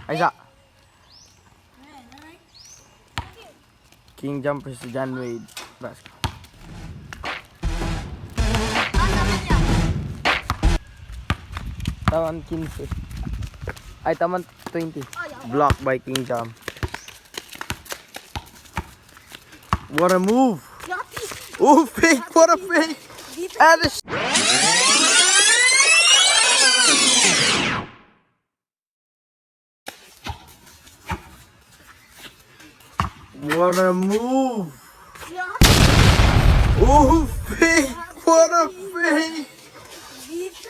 Isa. King Jump versus John Wade. Basketball. Taman 15. Ay, taman 20. Blocked by King Jump. What a move! Oh, fake! What a fake! And a what a move! Oh, fake! What a fake!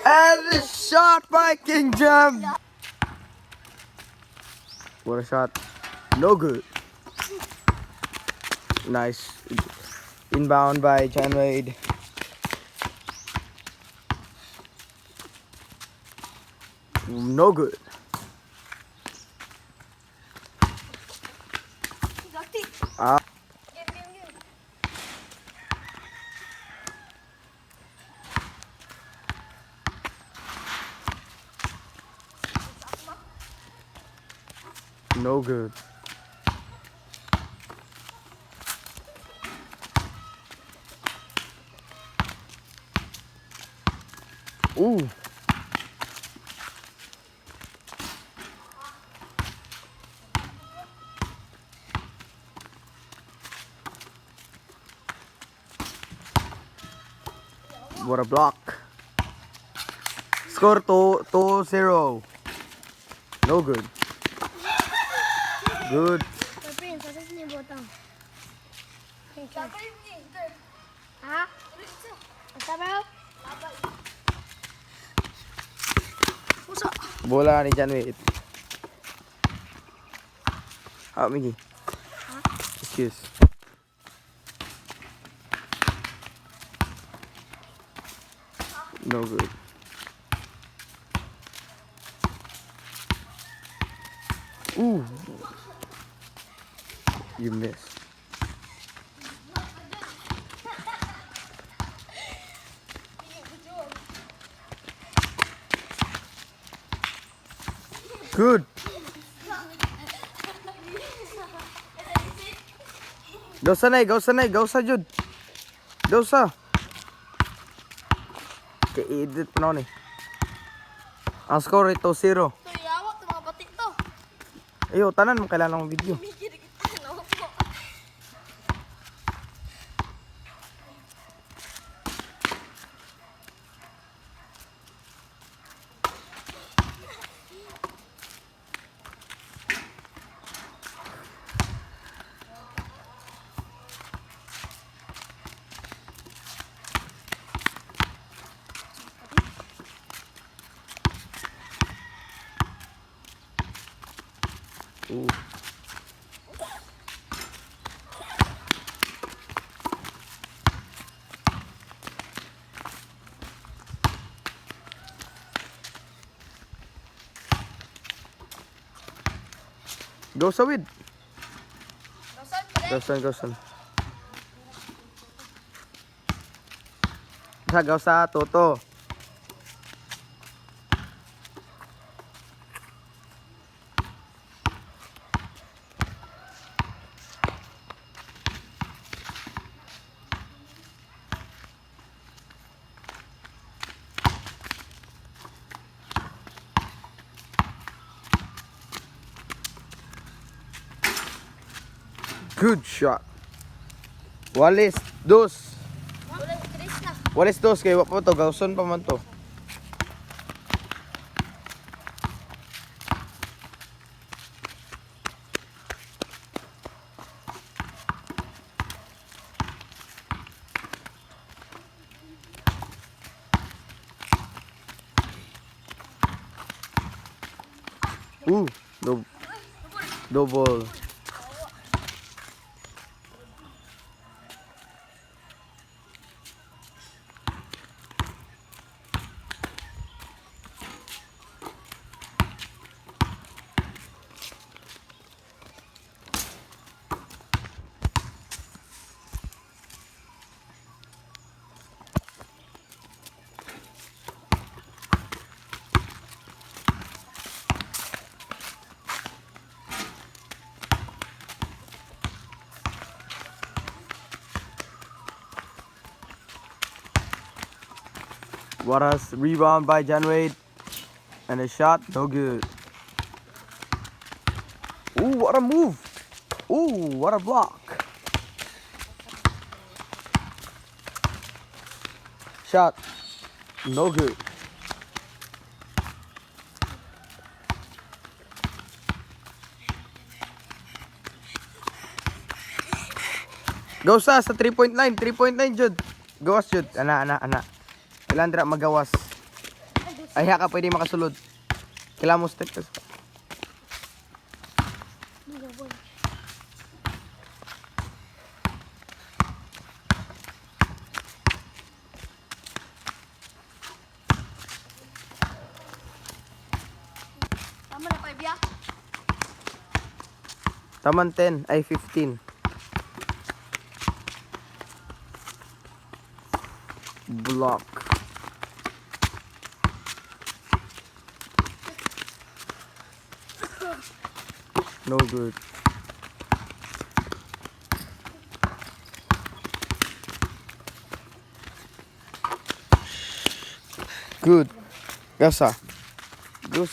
And a shot by King Jam! What a shot. No good. Nice. Inbound by John Wade. No good. Ah. No good. Ooh. What a block. Score 2-0. No good. Good. Bola ni John Wade. Ah, Miggy. Excuse. No good. Ooh. You missed. Good. Go sa Jud. Go sa. Edit pa na ni. Ang score ito 0. Ayo, tanan mo kailangan ng video. Ooh. Go sa wid. Go son. Go sa Toto. Good shot. Walis dos. Walis dos kay wa pa to gawson pa man to. Double. What a rebound by John Wade. And a shot, no good. Ooh, what a move. Ooh, what a block. Shot, no good. Go sa 3-point line, 3-point line, Jud. Gawas, Jud. Ana. Kailan dira magawas. Ay, ka pwede makasulod. Kailan mo step ka. Tama na 5 ya? Taman 10, ay 15. Block. No good. Good. Gasa. Good.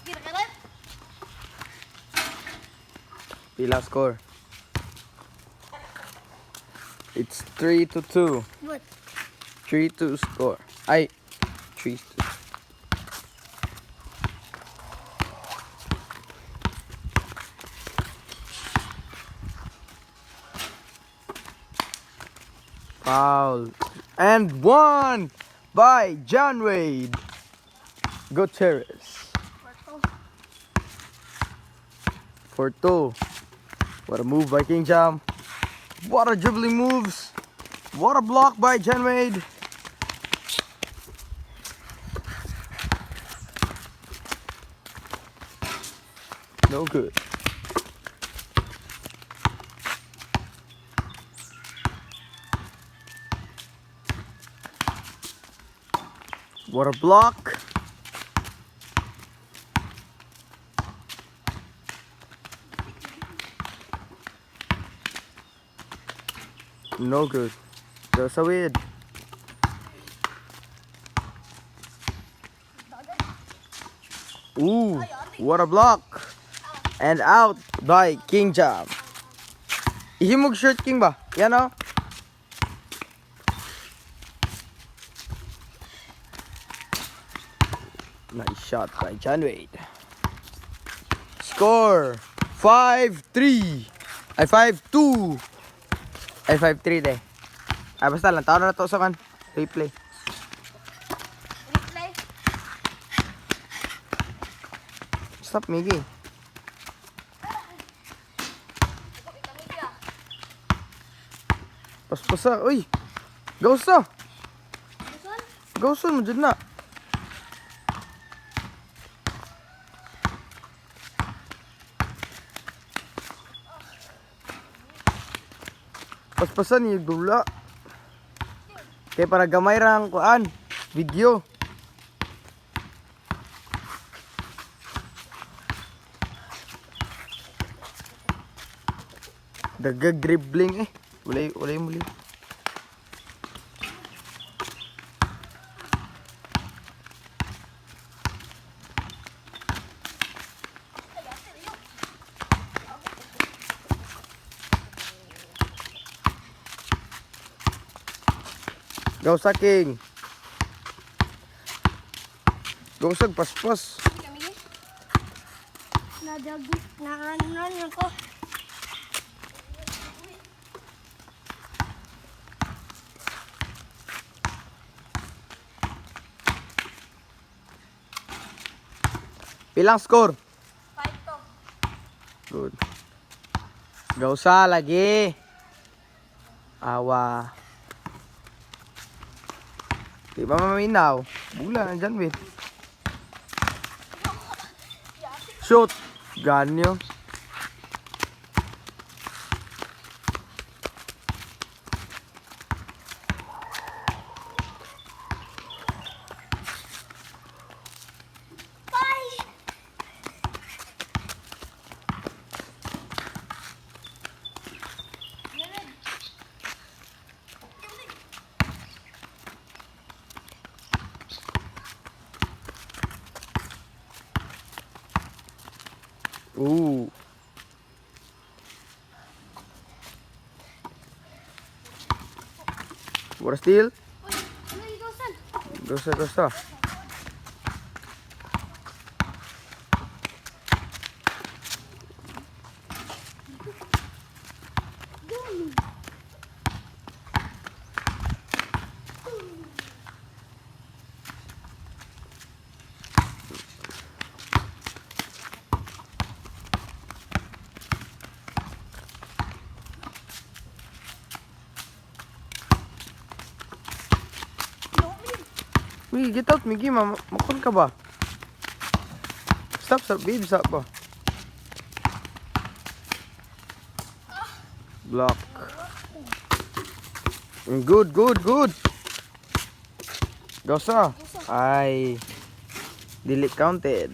Kira-kira? Pila score. It's 3-2. Good. 3-2 score. Ay, 3-2. Foul. And one by John Wade. Gutierrez. For 2. What a move by King Jam. What a dribbling moves. What a block by John Wade. No good. What a block. No good. Goes away. Ooh, what a block. And out by King Jam. Ihimog shirt King ba? Yan o. Nice shot by John Wade. Score 5-3. Ay 5-2. Ay 5-3 de. Ay basta lang. Tawag na to sa kan. Replay. Replay. Stop Miggy. Paspasa. Uy. Gausa. Gausa mo dyan na. Paspasan yung dula. Kaya para gamay rang kuan. Video. Dagag dribbling eh. Ulay muli. Gausa King. Gausag paspas. Kami ni. Nadagi. Naranan ako. Pilang score? 5 to. Good. Gausa lagi. Awa. Di ba maminaw? Bula na dyan, wait. Shoot. Ganyo. Mura steal. Uy, ano igusan? Gusto. Migi, get out, Migi. Makon ka ba? Stop, babe. Stop ba? Block. Good. Gosa. Ay. Delete counted.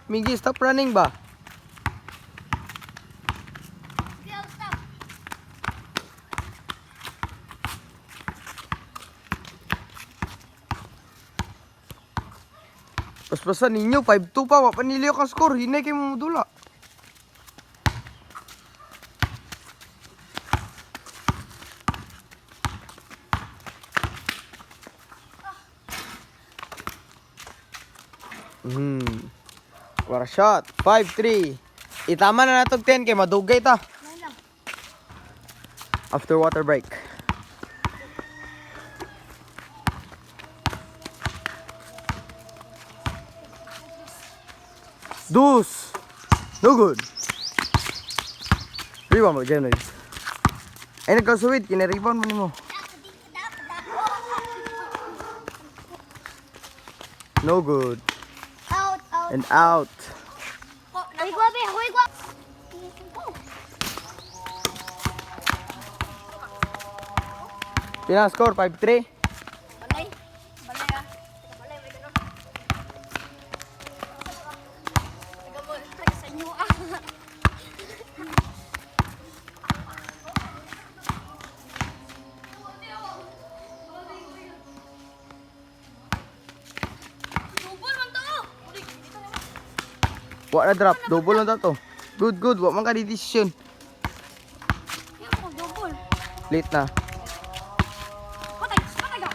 Migi, stop running ba? Stop. Paspasan ninyo, 5-2 pa. Wa pa niliyo kang score. Hinay kayo mamudula. What a shot. 5-3. Itama na natog 10 kay madugay ta. Ngayon lang. After water break. Deuce. No good. Rebound mo, Jen. Ay, nagkasuwit. Kina-rebound mo nimo. No good. Out. And out. Hoy, guwabe. Pina score 5-3. Balay ah. Balay, may ganun. Taga sa inyo ah. Double man to. Wa na drop. Double na to. Good. Wa man ka di decision. Double. Late na. Patay ka.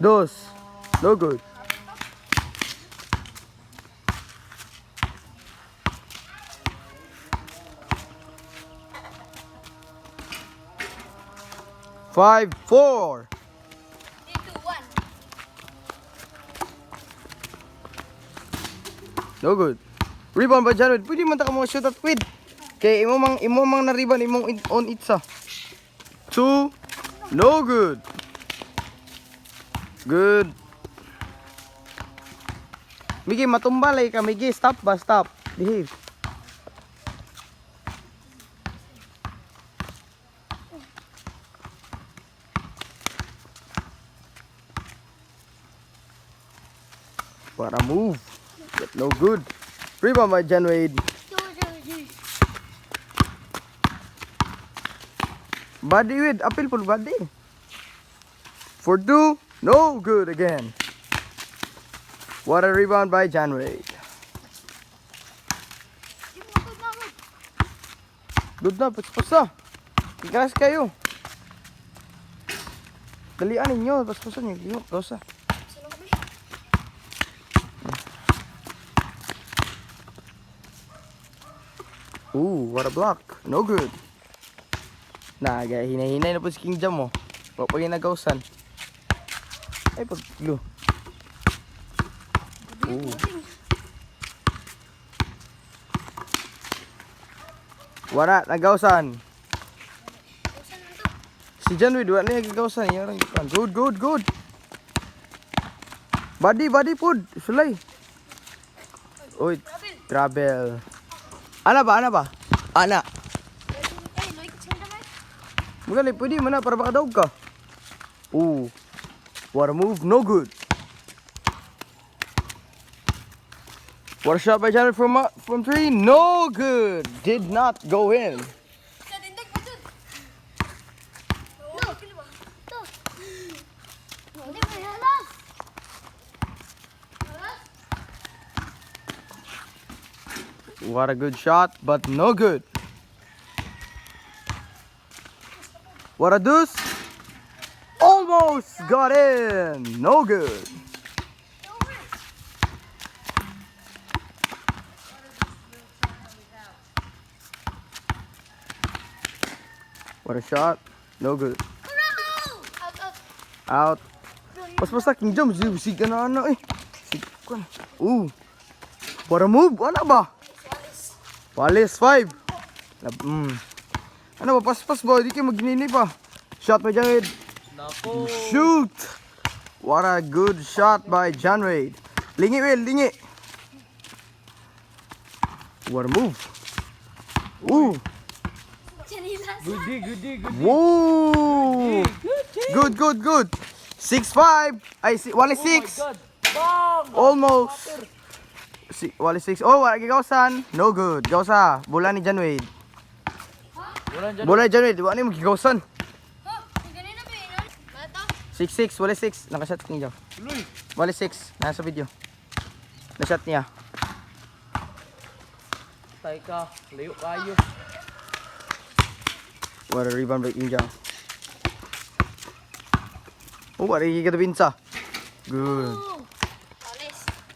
Dos. No good. Five, 4. 3, 2, 1. No good. Rebound ba dyan? Pwede man ta ka mga shoot at quid. Kaya imo mang na-rebound imong on itsa. 2. No good. Good. Migi, matumbalay ka. Migi, stop ba? Stop. Behave. What a move. But no good. Rebound by John Wade. Body Wade. Apil po body. For 2. No good again. What a rebound by John Wade. Good na, paspas. Tigas kayo. Dalian ninyo, paspasan nyo. Gausa. Ooh, what a block. No good. Hinay-hinay na po si King Jam mo. Papagay na gausan. Ay, pag-glue. Ooh. Wala, nagausan. Si John Wade, wala na nagausan. Good, good, good. Body food. Sulay. Uy, travel. Ana ba? Ana. Magaling, pwede mo na para baka daog ka. Ooh. What a move, no good. What a shot by Janet from 3, no good. Did not go in. What a good shot, but no good. What a deuce. Almost got in. No good. What a shot. No good. Out. Pas-pas na King Jam. Sig ka na ano eh. Sig ka na. Ooh. What a move. Ano ba? Wallace 5. Ano ba? Pas-pas ba? Hindi kayo magninay pa. Shot by John Wade. Shoot. What a good shot by John Wade. Lingi, Will. Lingi. What a move. Ooh. Goody. Woo! Good. 6-5. Ay, Wallace 6. Almost. Wallace 6. Oh, wala gigawsan. No good. Gawsa. Bola ni John Wade. Bola ni John Wade. Wala ni magigawsan. 6-6. Wallace 6. Nakashot niya. Wallace 6. Nasa video. Na-shot niya. Tay ka, layo kayo. What a rebound by King Jam. Oh, what a kita pinsa. Good.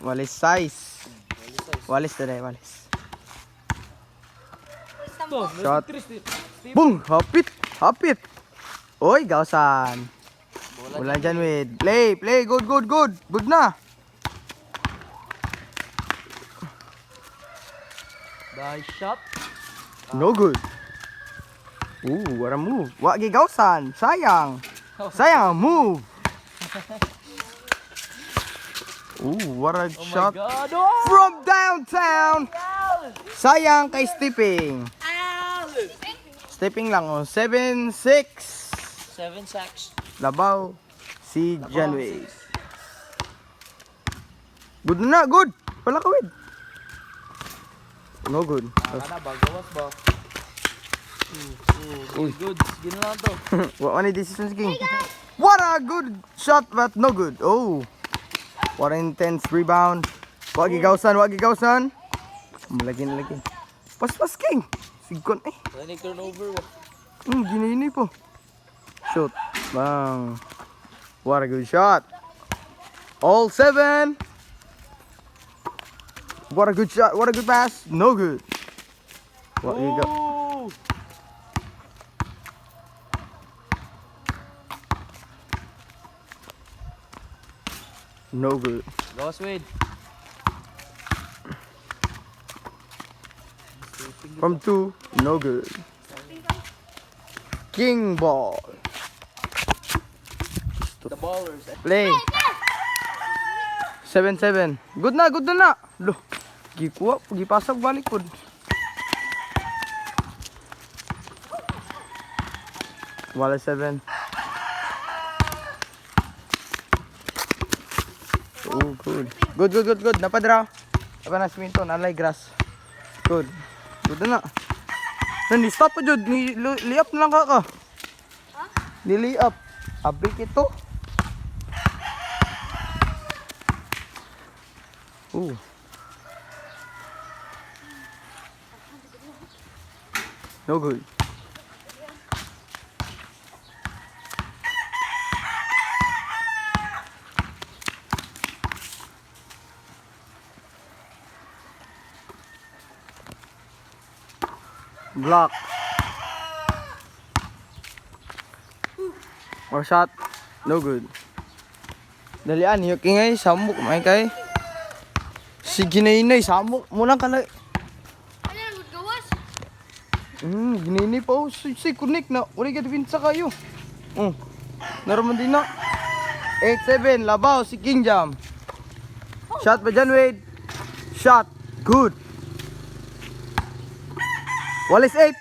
Wallace size. Wallace na Wallace. Shot. Boom! Hapit! Oy, gawsan. Wala dyan, Wade. Play. Good. Good na. Nice shot. No good. Ooh, what a move. Wag gawsan. Sayang ang move. Ooh, what a shot. God. Oh! From downtown. Sayang kay Stepping. Stepping lang, oh. 7-6. 7 sacks. Labaw si John Wade. Good na, good. Pala ka, Wade. No good. Ana ba, gawas ba? Good. Sige na lang to. What one decision King? What a good shot, but no good. Oh, what an intense rebound. Wag gigawsan. Lagi. Pas King. Sigon eh. Wala turnover ba? Gini po. Shoot. Bang. What a good shot. All 7. What a good shot. What a good pass. No good. What you got? Oh! No good. Gawas, Wade. From 2. No good. King ball. The ballers. Play. 7-7. Good na. Loh. Gikuha. Gipasag balik po. Wala 7. Oh, good. Good. Napadra. Napanasminto. Nalay grass. Good. Good na. Stop pa jud. Li-up na lang ka. Li-up. Abik ito. Ooh. No good. Block. Or shot. No good. Dalian, yung kingay, samok, may kay. Sige na inay, samok. Muna ka na. Ano yan, good gawas? Ginini pa. Oh, si kunik na. Uli ka dipinsa kayo. Naraman din na. 8-7, labaw, si King Jam. Shot pa dyan, Wade. Shot. Good. Wallace 8.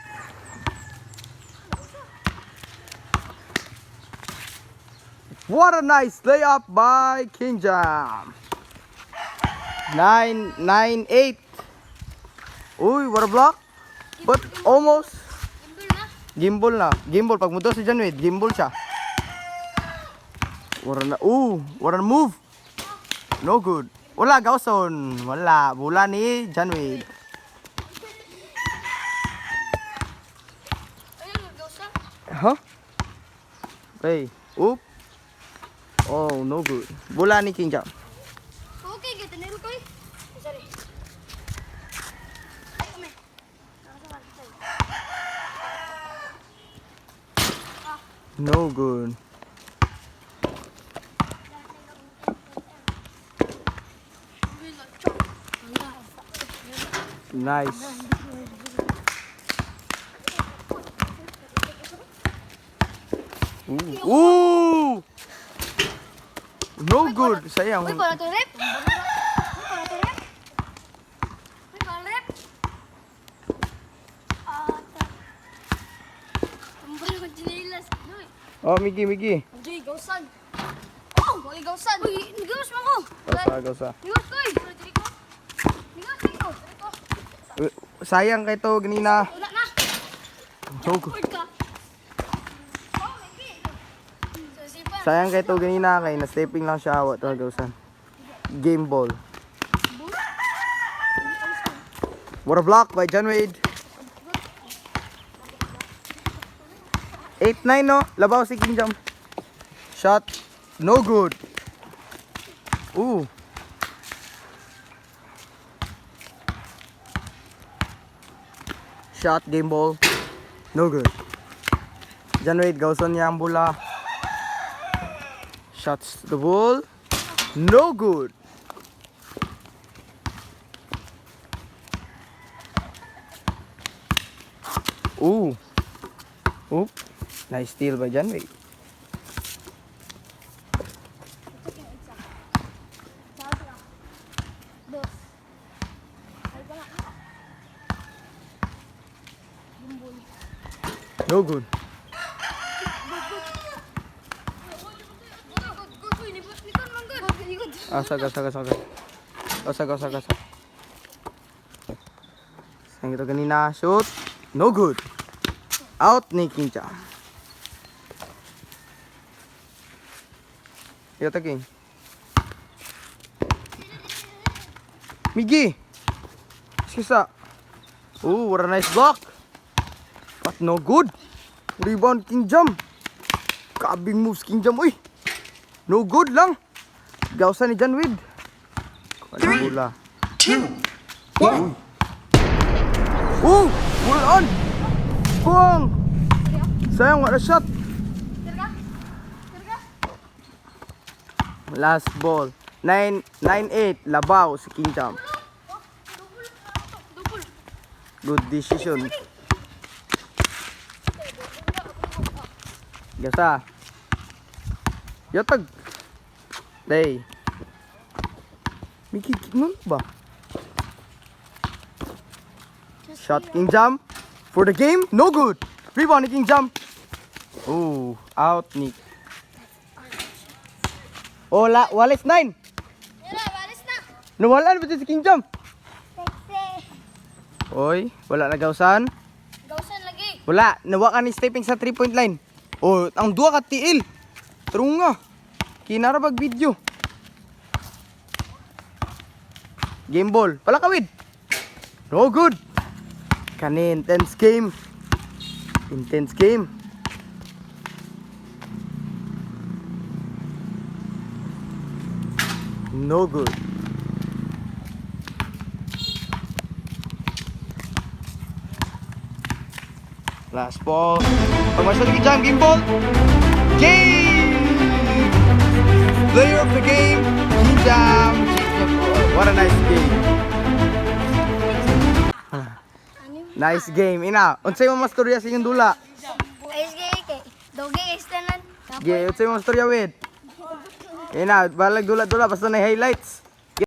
What a nice layup by King Jam. 9-8. Uy, what a block. But almost. Gimbal na. Gimbal. Pag muto si Janwid, gimbal siya. What a move. No good. Wala, Gauson. Wala. Bola ni Janwid. Ano yan, good gawas na? Huh? Okay. Oop. Oh, no good. Bola ni King Jam. Okay, kita nero ko eh. Sorry. Ay, kami. Nakasama, sorry. No good. Nice. Ooh. No good. Sayang. Uy, para to rep. Uy, para to rep. Uy, para rep. Tambal ko chinilas. Uy, Oh, Migi. Jay, gawsan. Oh, wali gawsan. Uy, nigawas mo ko. Gausa. Nigawas ko eh. Diri ko. Nigawas ko. Diri ko. Sayang kay to ganina. Wala na. No good. Word ka. Oh, maybe. So, sipa. Sayang kay to ganina kay na stepping lang siya awat to gausan. Game ball. What a block by John Wade. 8-9 no. Labaw si King Jam. Shot. No good. Ooh. Shot, game ball. No good. John Wade, Gauson niya ang bola. Shots the ball. No good. Ooh. Oop. Nice steal by John Wade. Dos. Ay, wala. No good. Good. Uy, likod man good. Likod. Asag. Sayang ito kanina. Shoot. No good. Out ni King Jam. Yata King. Migi. Sisa. Ooh, what a nice block. But no good. Rebound King Jam. Kabing moves King Jam. Uy. No good lang. Gausan ni John Wade. Ano bola? 2, 1. Ooh, pull on. Buang. Sayang, what a shot. Tirga. Last ball. 9-8. Labaw si King Jam. Double. Good decision. Gasa. Yatag. Day. Miki, nun ba? Shot King Jam. For the game, no good. Rebound ni King Jam. Oh, out ni. Oh, Wallace 9. Tira, balis na. Nawalan ba si King Jam? Sexy. Oy, wala na Gausan. Gawsan lagi. Wala, nawa ka ni stepping sa 3-point line. Oh, ang duwa ka tiil. Trunga. Kinara bag video. Game ball. Palakawid. No good. Kani intense game. Intense game. No good. Last ball. Pag-marshal lagi jam, game ball. Game! Player of the game, Kinjam. What a nice game. Nice game. Ina, unsay mo mastorya sa inyong dula? Ayos kay doge is tanan. Ge, unsay mo mastorya with? Ina, balag dula-dula basta na highlights.